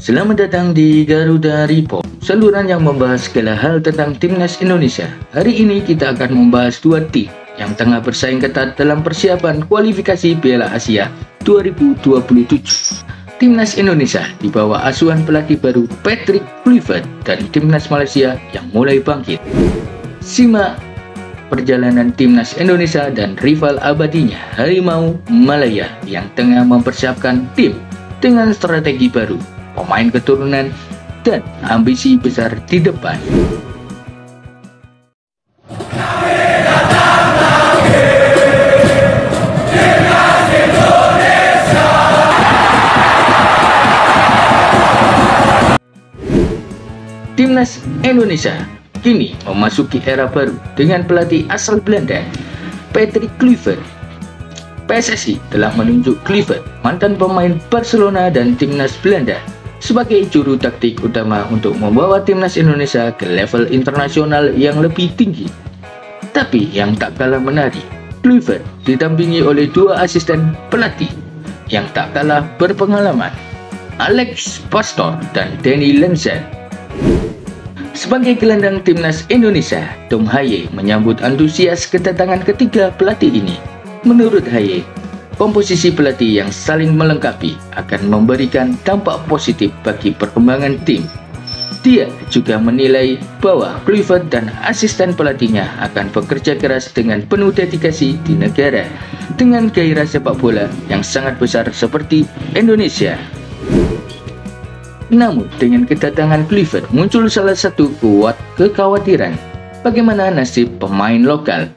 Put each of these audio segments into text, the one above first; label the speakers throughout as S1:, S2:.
S1: Selamat datang di Garuda Report, saluran yang membahas segala hal tentang timnas Indonesia. Hari ini kita akan membahas dua tim yang tengah bersaing ketat dalam persiapan kualifikasi Piala Asia 2027. Timnas Indonesia di bawah asuhan pelatih baru Patrick Kluivert dan timnas Malaysia yang mulai bangkit. Simak perjalanan timnas Indonesia dan rival abadinya Harimau Malaya yang tengah mempersiapkan tim dengan strategi baru, pemain keturunan, dan ambisi besar di depan. Timnas Indonesia kini memasuki era baru dengan pelatih asal Belanda, Patrick Kluivert. PSSI telah menunjuk Kluivert, mantan pemain Barcelona dan timnas Belanda, sebagai juru taktik utama untuk membawa timnas Indonesia ke level internasional yang lebih tinggi. Tapi yang tak kalah menarik, Kluivert didampingi oleh dua asisten pelatih yang tak kalah berpengalaman, Alex Pastoor dan Danny Lensel. Sebagai gelandang timnas Indonesia, Tom Haye menyambut antusias kedatangan ketiga pelatih ini. Menurut Haye, komposisi pelatih yang saling melengkapi akan memberikan dampak positif bagi perkembangan tim. Dia juga menilai bahwa Kluivert dan asisten pelatihnya akan bekerja keras dengan penuh dedikasi di negara dengan gairah sepak bola yang sangat besar seperti Indonesia. Namun, dengan kedatangan Kluivert muncul salah satu kekhawatiran, bagaimana nasib pemain lokal.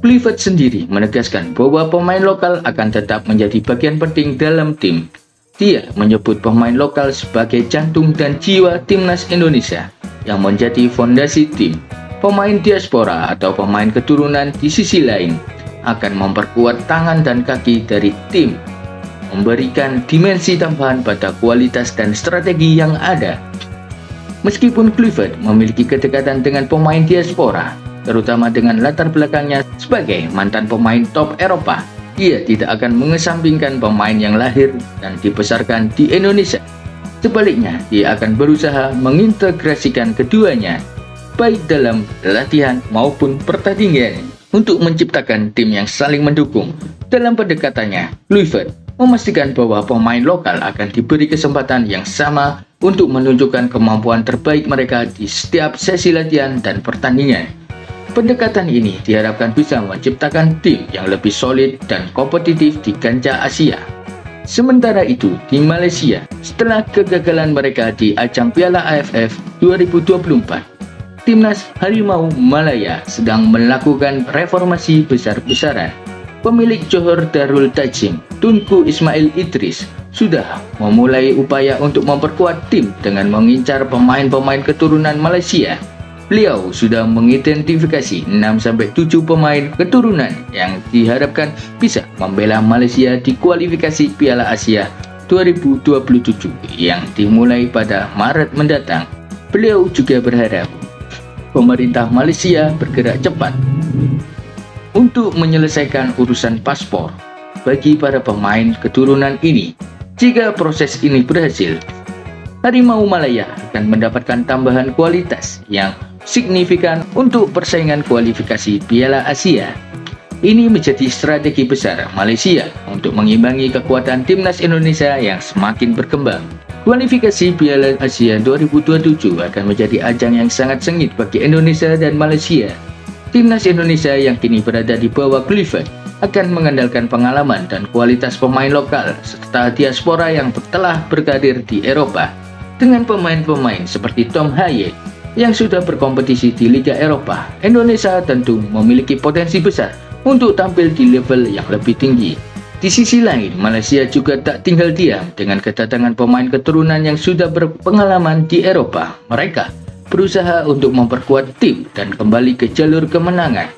S1: Kluivert sendiri menegaskan bahwa pemain lokal akan tetap menjadi bagian penting dalam tim. Dia menyebut pemain lokal sebagai jantung dan jiwa timnas Indonesia yang menjadi fondasi tim. Pemain diaspora atau pemain keturunan di sisi lain akan memperkuat tangan dan kaki dari tim, memberikan dimensi tambahan pada kualitas dan strategi yang ada. Meskipun Kluivert memiliki kedekatan dengan pemain diaspora, terutama dengan latar belakangnya sebagai mantan pemain top Eropa, ia tidak akan mengesampingkan pemain yang lahir dan dibesarkan di Indonesia. Sebaliknya, dia akan berusaha mengintegrasikan keduanya, baik dalam latihan maupun pertandingan, untuk menciptakan tim yang saling mendukung. Dalam pendekatannya, Kluivert memastikan bahwa pemain lokal akan diberi kesempatan yang sama untuk menunjukkan kemampuan terbaik mereka di setiap sesi latihan dan pertandingan. Pendekatan ini diharapkan bisa menciptakan tim yang lebih solid dan kompetitif di kancah Asia. Sementara itu, di Malaysia, setelah kegagalan mereka di ajang Piala AFF 2024, timnas Harimau Malaya sedang melakukan reformasi besar-besaran. Pemilik Johor Darul Ta'zim, Tunku Ismail Idris, sudah memulai upaya untuk memperkuat tim dengan mengincar pemain-pemain keturunan Malaysia. Beliau sudah mengidentifikasi 6-7 pemain keturunan yang diharapkan bisa membela Malaysia di kualifikasi Piala Asia 2027 yang dimulai pada Maret mendatang. Beliau juga berharap pemerintah Malaysia bergerak cepat untuk menyelesaikan urusan paspor bagi para pemain keturunan ini. Jika proses ini berhasil, Harimau Malaya akan mendapatkan tambahan kualitas yang signifikan untuk persaingan kualifikasi Piala Asia. Ini menjadi strategi besar Malaysia untuk mengimbangi kekuatan timnas Indonesia yang semakin berkembang. Kualifikasi Piala Asia 2027 akan menjadi ajang yang sangat sengit bagi Indonesia dan Malaysia. Timnas Indonesia yang kini berada di bawah Kluivert akan mengandalkan pengalaman dan kualitas pemain lokal serta diaspora yang telah berkarir di Eropa. Dengan pemain-pemain seperti Tom Haye yang sudah berkompetisi di Liga Eropa, Indonesia tentu memiliki potensi besar untuk tampil di level yang lebih tinggi. Di sisi lain, Malaysia juga tak tinggal diam dengan kedatangan pemain keturunan yang sudah berpengalaman di Eropa. Mereka berusaha untuk memperkuat tim dan kembali ke jalur kemenangan.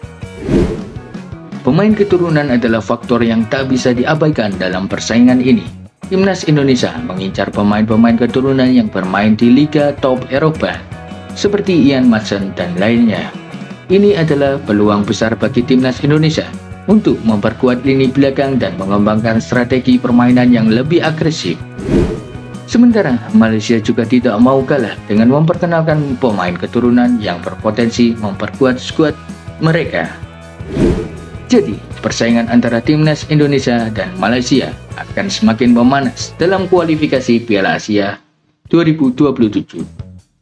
S1: Pemain keturunan adalah faktor yang tak bisa diabaikan dalam persaingan ini. Timnas Indonesia mengincar pemain-pemain keturunan yang bermain di Liga top Eropa, seperti Ian Maatsen dan lainnya. Ini adalah peluang besar bagi timnas Indonesia untuk memperkuat lini belakang dan mengembangkan strategi permainan yang lebih agresif. Sementara Malaysia juga tidak mau kalah dengan memperkenalkan pemain keturunan yang berpotensi memperkuat skuad mereka. Jadi, persaingan antara timnas Indonesia dan Malaysia akan semakin memanas dalam kualifikasi Piala Asia 2027.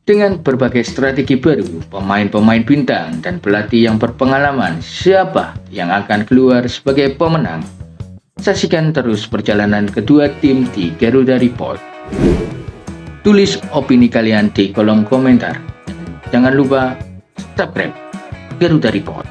S1: Dengan berbagai strategi baru, pemain-pemain bintang, dan pelatih yang berpengalaman, siapa yang akan keluar sebagai pemenang? Saksikan terus perjalanan kedua tim di Garuda Report. Tulis opini kalian di kolom komentar. Jangan lupa subscribe Garuda Report.